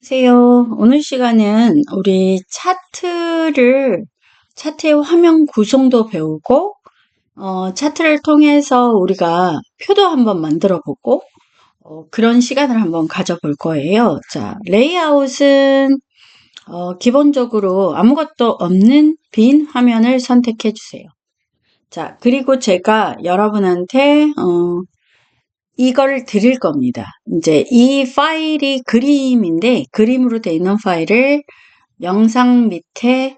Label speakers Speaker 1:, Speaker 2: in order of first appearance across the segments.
Speaker 1: 안녕하세요. 오늘 시간은 우리 차트의 화면 구성도 배우고, 차트를 통해서 우리가 표도 한번 만들어 보고, 그런 시간을 한번 가져볼 거예요. 자, 레이아웃은, 기본적으로 아무것도 없는 빈 화면을 선택해 주세요. 자, 그리고 제가 여러분한테, 이걸 드릴 겁니다. 이제 이 파일이 그림인데 그림으로 되어 있는 파일을 영상 밑에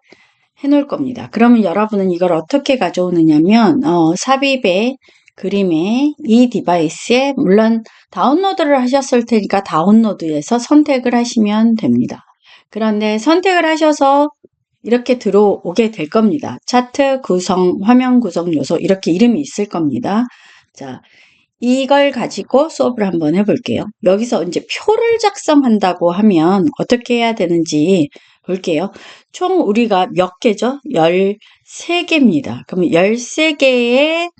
Speaker 1: 해놓을 겁니다. 그러면 여러분은 이걸 어떻게 가져오느냐면 삽입의 그림에 이 디바이스에 물론 다운로드를 하셨을 테니까 다운로드에서 선택을 하시면 됩니다. 그런데 선택을 하셔서 이렇게 들어오게 될 겁니다. 차트 구성, 화면 구성 요소 이렇게 이름이 있을 겁니다. 자, 이걸 가지고 수업을 한번 해볼게요. 여기서 이제 표를 작성한다고 하면 어떻게 해야 되는지 볼게요. 총 우리가 몇 개죠? 13개입니다. 그러면 13개의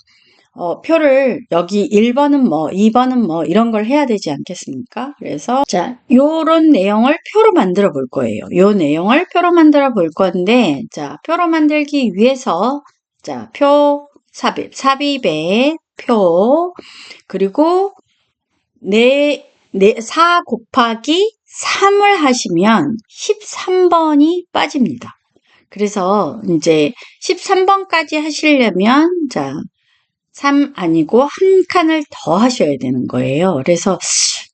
Speaker 1: 표를 여기 1번은 뭐, 2번은 뭐 이런 걸 해야 되지 않겠습니까? 그래서 자, 요런 내용을 표로 만들어 볼 거예요. 요 내용을 표로 만들어 볼 건데 자, 표로 만들기 위해서 자, 표 삽입의 표 그리고 4 곱하기 3을 하시면 13번이 빠집니다. 그래서 이제 13번까지 하시려면 자, 3 아니고 한 칸을 더 하셔야 되는 거예요. 그래서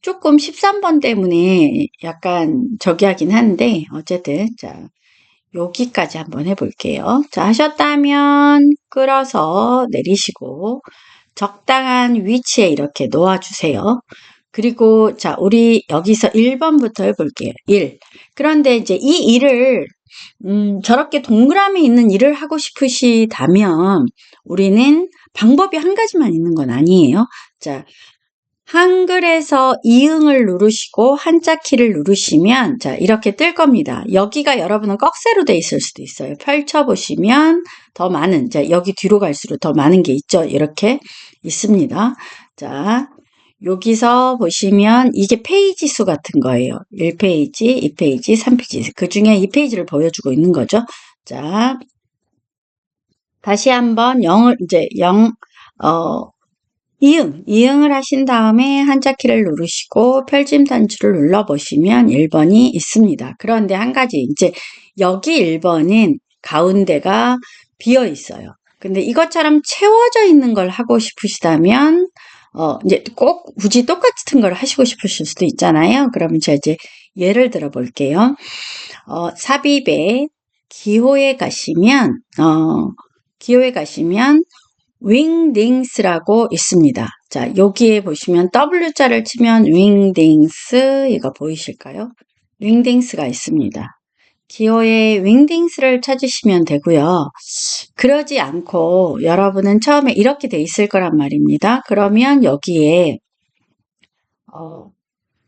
Speaker 1: 조금 13번 때문에 약간 저기 하긴 한데 어쨌든 자, 여기까지 한번 해볼게요. 자, 하셨다면 끌어서 내리시고 적당한 위치에 이렇게 놓아주세요. 그리고 자, 우리 여기서 1번부터 해볼게요. 1. 그런데 이제 이 1을 저렇게 동그라미 있는 일을 하고 싶으시다면 우리는 방법이 한 가지만 있는 건 아니에요. 자, 한글에서 이응을 누르시고 한자 키를 누르시면 자, 이렇게 뜰 겁니다. 여기가 여러분은 꺽쇠로 돼 있을 수도 있어요. 펼쳐보시면 더 많은, 자, 여기 뒤로 갈수록 더 많은 게 있죠. 이렇게 있습니다. 자, 여기서 보시면 이게 페이지 수 같은 거예요. 1페이지, 2페이지, 3페이지. 그 중에 2페이지를 보여주고 있는 거죠. 자, 다시 한번 이제 이응을 하신 다음에 한자키를 누르시고 펼침 단추를 눌러보시면 1번이 있습니다. 그런데 한 가지, 이제 여기 1번은 가운데가 비어 있어요. 근데 이것처럼 채워져 있는 걸 하고 싶으시다면, 이제 꼭 굳이 똑같은 걸 하시고 싶으실 수도 있잖아요. 그러면 제가 이제 예를 들어 볼게요. 삽입에 기호에 가시면, 윙딩스라고 있습니다. 자, 여기에 보시면 W자를 치면 윙딩스, 이거 보이실까요? 윙딩스가 있습니다. 기호에 윙딩스를 찾으시면 되고요. 그러지 않고 여러분은 처음에 이렇게 돼 있을 거란 말입니다. 그러면 여기에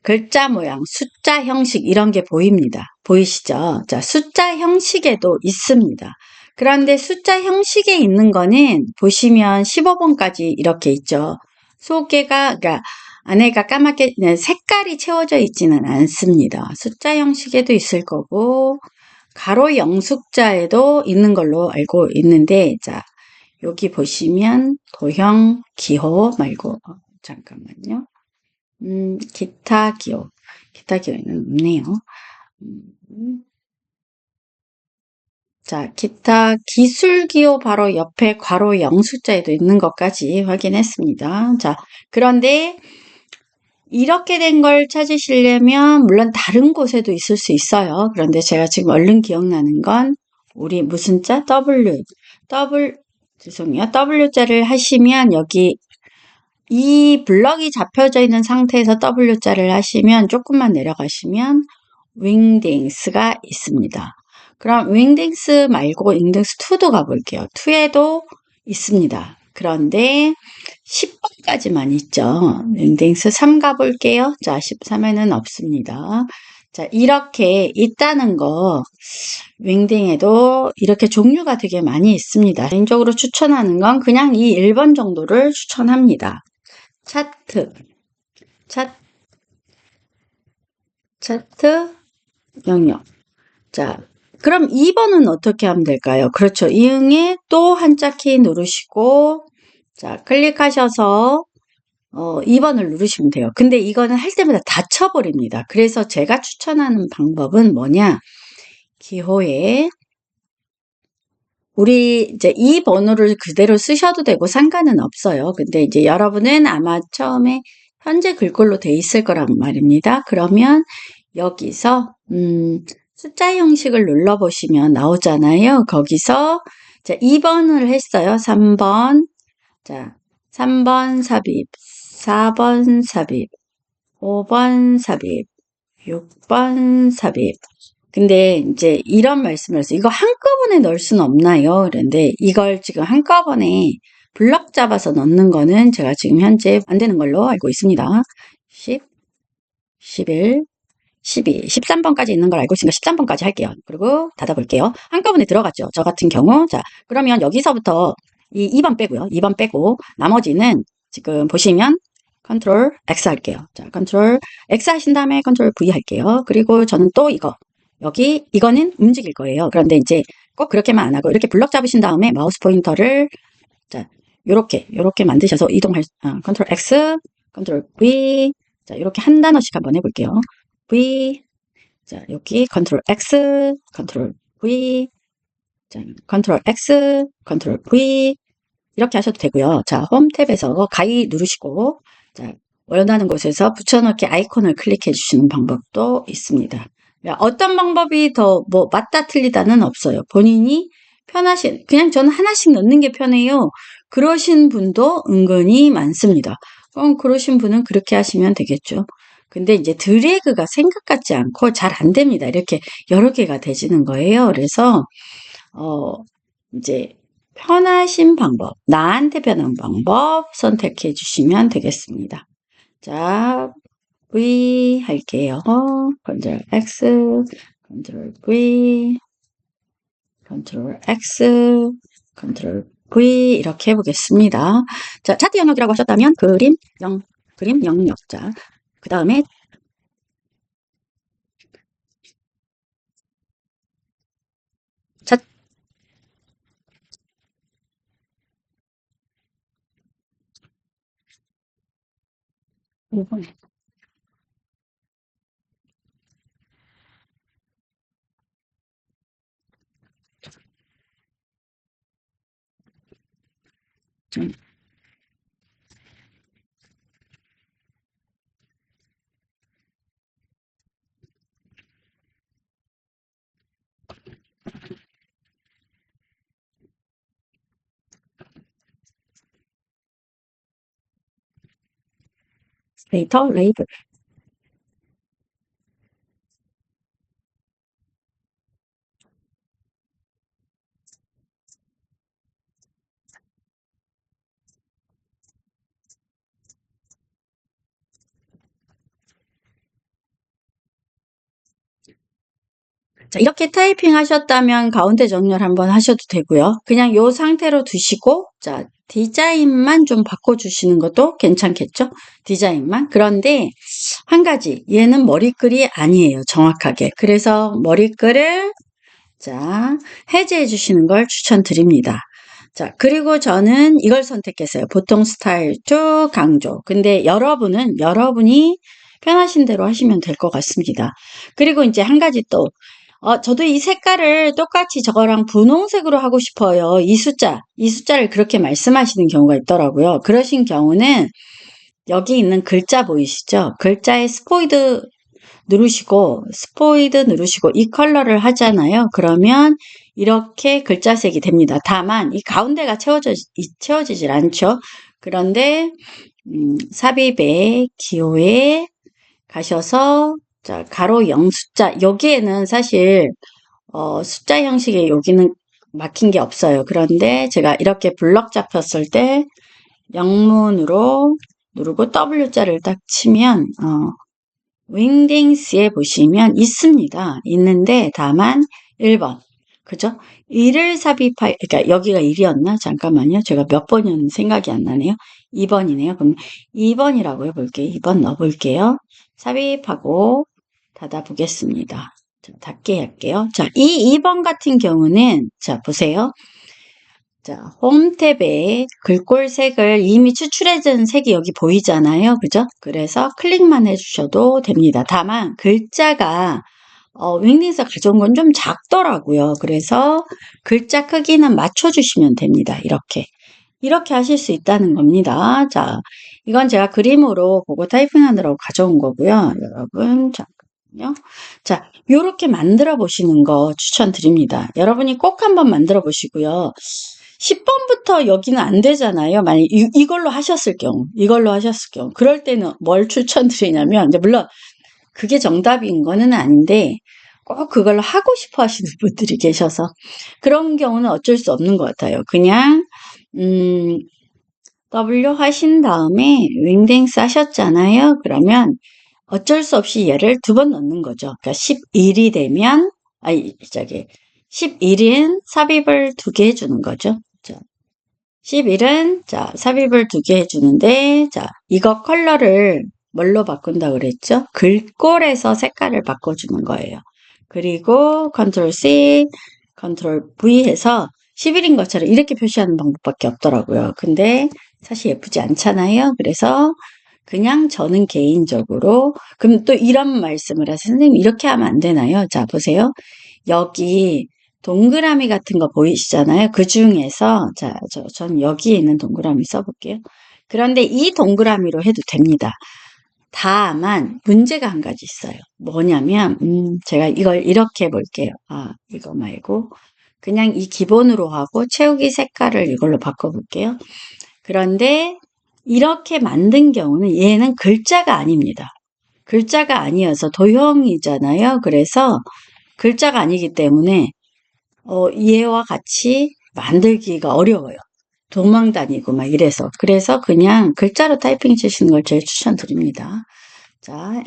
Speaker 1: 글자 모양, 숫자 형식 이런 게 보입니다. 보이시죠? 자, 숫자 형식에도 있습니다. 그런데 숫자 형식에 있는 거는 보시면 15번까지 이렇게 있죠. 그러니까 안에가 까맣게 색깔이 채워져 있지는 않습니다. 숫자 형식에도 있을 거고 가로 영숫자에도 있는 걸로 알고 있는데 자, 여기 보시면 도형 기호 말고 잠깐만요. 기타 기호에는 없네요. 자, 기타 기술 기호 바로 옆에 괄호 영숫자에도 있는 것까지 확인했습니다. 자, 그런데 이렇게 된 걸 찾으시려면 물론 다른 곳에도 있을 수 있어요. 그런데 제가 지금 얼른 기억나는 건 우리 무슨 자? 죄송해요. W자를 하시면 여기 이 블럭이 잡혀져 있는 상태에서 W자를 하시면 조금만 내려가시면 윙딩스가 있습니다. 그럼 윙딩스 말고 윙딩스 2도 가볼게요. 2에도 있습니다. 그런데 10번까지만 있죠. 윙딩스 3 가볼게요. 자, 13에는 없습니다. 자, 이렇게 있다는 거 윙딩에도 이렇게 종류가 되게 많이 있습니다. 개인적으로 추천하는 건 그냥 이 1번 정도를 추천합니다. 차트 영역. 자, 그럼 2번은 어떻게 하면 될까요? 그렇죠. 이응에 또 한자 키 누르시고, 자, 클릭하셔서, 2번을 누르시면 돼요. 근데 이거는 할 때마다 닫혀버립니다. 그래서 제가 추천하는 방법은 뭐냐? 기호에, 우리 이제 이 번호를 그대로 쓰셔도 되고 상관은 없어요. 근데 이제 여러분은 아마 처음에 현재 글꼴로 돼 있을 거란 말입니다. 그러면 여기서, 숫자 형식을 눌러보시면 나오잖아요. 거기서, 자, 2번을 했어요. 3번. 자, 3번 삽입, 4번 삽입, 5번 삽입, 6번 삽입. 근데 이제 이런 말씀을 했어요. 이거 한꺼번에 넣을 수는 없나요? 그런데 이걸 지금 한꺼번에 블럭 잡아서 넣는 거는 제가 지금 현재 안 되는 걸로 알고 있습니다. 10, 11, 12, 13번까지 있는 걸 알고 있으니까 13번까지 할게요. 그리고 닫아볼게요. 한꺼번에 들어갔죠. 저 같은 경우. 자, 그러면 여기서부터 이 2번 빼고요. 2번 빼고 나머지는 지금 보시면 컨트롤 X 할게요. 자, 컨트롤 X 하신 다음에 컨트롤 V 할게요. 그리고 저는 또 이거는 움직일 거예요. 그런데 이제 꼭 그렇게만 안 하고 이렇게 블럭 잡으신 다음에 마우스 포인터를 자, 요렇게 만드셔서 컨트롤 X, 컨트롤 V, 자, 이렇게 한 단어씩 한번 해볼게요. V, 자, 여기 컨트롤 X, 컨트롤 V, 자, 컨트롤 X, 컨트롤 V, 이렇게 하셔도 되고요. 자, 홈 탭에서 가위 누르시고, 자, 원하는 곳에서 붙여넣기 아이콘을 클릭해 주시는 방법도 있습니다. 어떤 방법이 더 맞다 틀리다는 없어요. 본인이 그냥 저는 하나씩 넣는 게 편해요. 그러신 분도 은근히 많습니다. 그러신 분은 그렇게 하시면 되겠죠. 근데 이제 드래그가 생각 같지 않고 잘 안 됩니다. 이렇게 여러 개가 되지는 거예요. 그래서, 이제 편하신 방법, 나한테 편한 방법 선택해 주시면 되겠습니다. 자, V 할게요. 컨트롤 X, 컨트롤 V, 컨트롤 X, 컨트롤 V 이렇게 해보겠습니다. 자, 차트 영역이라고 하셨다면 그림 영역. 자, 그 다음에 차 5번. 데이터 레이블. 자, 이렇게 타이핑 하셨다면 가운데 정렬 한번 하셔도 되고요. 그냥 이 상태로 두시고, 자, 디자인만 좀 바꿔주시는 것도 괜찮겠죠? 디자인만. 그런데 한 가지, 얘는 머리글이 아니에요. 정확하게. 그래서 머리글을 자, 해제해 주시는 걸 추천드립니다. 자, 그리고 저는 이걸 선택했어요. 보통 스타일 쭉 강조. 근데 여러분이 편하신 대로 하시면 될 것 같습니다. 그리고 이제 한 가지 또, 저도 이 색깔을 똑같이 저거랑 분홍색으로 하고 싶어요. 이 숫자를 그렇게 말씀하시는 경우가 있더라고요. 그러신 경우는 여기 있는 글자 보이시죠? 글자에 스포이드 누르시고 이 컬러를 하잖아요. 그러면 이렇게 글자색이 됩니다. 다만 이 가운데가 채워지질 않죠. 그런데 삽입의 기호에 가셔서 자, 가로 0 숫자 여기에는 사실 숫자 형식의 여기는 막힌 게 없어요. 그런데 제가 이렇게 블럭 잡혔을 때 영문으로 누르고 W자를 딱 치면 윙딩스에 보시면 있습니다. 있는데 다만 1번. 그죠? 1을 그러니까 여기가 1이었나? 잠깐만요. 제가 몇 번이었는지 생각이 안 나네요. 2번이네요. 그럼 2번이라고 해볼게요. 2번 넣어볼게요. 삽입하고 닫아보겠습니다. 자, 닫게 할게요. 자, 이 2번 같은 경우는, 자, 보세요. 자, 홈 탭에 글꼴 색을 이미 추출해진 색이 여기 보이잖아요. 그죠? 그래서 클릭만 해주셔도 됩니다. 다만, 글자가, 윙딩에서 가져온 건 좀 작더라고요. 그래서 글자 크기는 맞춰주시면 됩니다. 이렇게 하실 수 있다는 겁니다. 자, 이건 제가 그림으로 보고 타이핑하느라고 가져온 거고요. 여러분, 잠깐만요. 자, 요렇게 만들어 보시는 거 추천드립니다. 여러분이 꼭 한번 만들어 보시고요. 10번부터 여기는 안 되잖아요. 만약 이걸로 하셨을 경우, 그럴 때는 뭘 추천드리냐면, 이제 물론 그게 정답인 거는 아닌데, 꼭 그걸 하고 싶어 하시는 분들이 계셔서, 그런 경우는 어쩔 수 없는 것 같아요. 그냥, W 하신 다음에 윙댕스 하셨잖아요. 그러면 어쩔 수 없이 얘를 2번 넣는 거죠. 그러니까 11이 되면, 11인 삽입을 2개 해주는 거죠. 자, 11은, 자, 삽입을 2개 해주는데, 자, 이거 컬러를 뭘로 바꾼다 그랬죠? 글꼴에서 색깔을 바꿔주는 거예요. 그리고 컨트롤 C, 컨트롤 V 해서 11인 것처럼 이렇게 표시하는 방법밖에 없더라고요. 근데 사실 예쁘지 않잖아요. 그래서 그냥 저는 개인적으로, 그럼 또 이런 말씀을 하세요. 선생님, 이렇게 하면 안 되나요? 자, 보세요. 여기 동그라미 같은 거 보이시잖아요. 그 중에서, 자, 전 여기에 있는 동그라미 써볼게요. 그런데 이 동그라미로 해도 됩니다. 다만, 문제가 한 가지 있어요. 뭐냐면, 제가 이걸 이렇게 해볼게요. 이거 말고, 그냥 이 기본으로 하고, 채우기 색깔을 이걸로 바꿔볼게요. 그런데, 이렇게 만든 경우는 얘는 글자가 아닙니다. 글자가 아니어서 도형이잖아요. 그래서 글자가 아니기 때문에 얘와 같이 만들기가 어려워요. 도망 다니고 막 이래서. 그래서 그냥 글자로 타이핑 치시는 걸 제일 추천드립니다. 자,